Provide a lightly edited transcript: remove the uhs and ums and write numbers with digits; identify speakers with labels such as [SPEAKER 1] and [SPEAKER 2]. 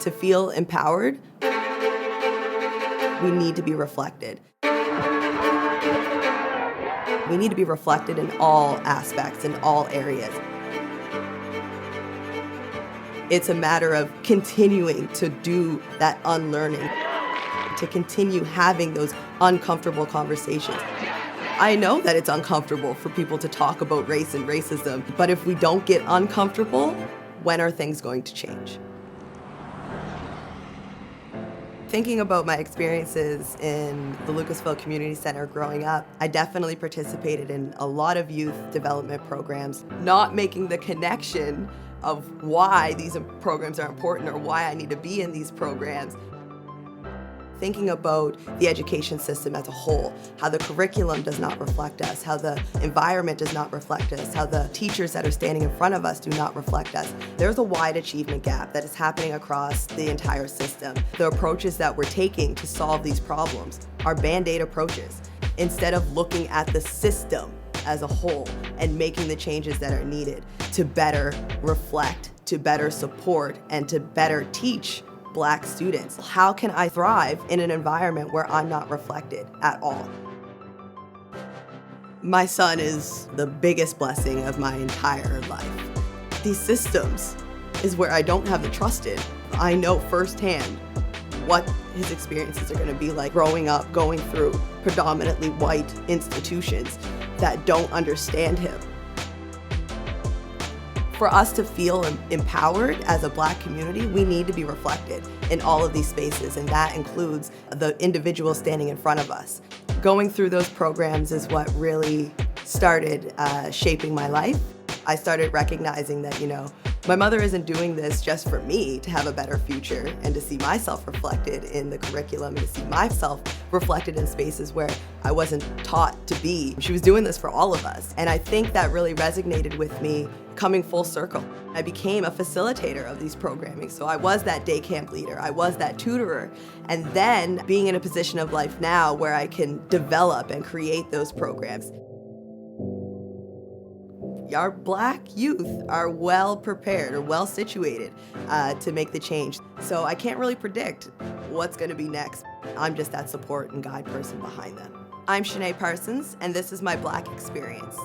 [SPEAKER 1] To feel empowered, we need to be reflected. We need to be reflected in all aspects, in all areas. It's a matter of continuing to do that unlearning, to continue having those uncomfortable conversations. I know that it's uncomfortable for people to talk about race and racism, but if we don't get uncomfortable, when are things going to change? Thinking about my experiences in the Lucasville Community Center growing up, I definitely participated in a lot of youth development programs, not making the connection of why these programs are important or why I need to be in these programs. Thinking about the education system as a whole, how the curriculum does not reflect us, how the environment does not reflect us, how the teachers that are standing in front of us do not reflect us. There's a wide achievement gap that is happening across the entire system. The approaches that we're taking to solve these problems are Band-Aid approaches, instead of looking at the system as a whole and making the changes that are needed to better reflect, to better support, and to better teach Black students. How can I thrive in an environment where I'm not reflected at all? My son is the biggest blessing of my entire life. These systems is where I don't have the trust in. I know firsthand what his experiences are going to be like growing up, going through predominantly white institutions that don't understand him. For us to feel empowered as a Black community, we need to be reflected in all of these spaces, and that includes the individual standing in front of us. Going through those programs is what really started shaping my life. I started recognizing that, my mother isn't doing this just for me to have a better future and to see myself reflected in the curriculum and to see myself reflected in spaces where I wasn't taught to be. She was doing this for all of us. And I think that really resonated with me coming full circle. I became a facilitator of these programming. So I was that day camp leader, I was that tutorer. And then being in a position of life now where I can develop and create those programs. Our Black youth are well prepared or well situated to make the change. So I can't really predict what's going to be next. I'm just that support and guide person behind them. I'm Chanae Parsons, and this is my Black experience.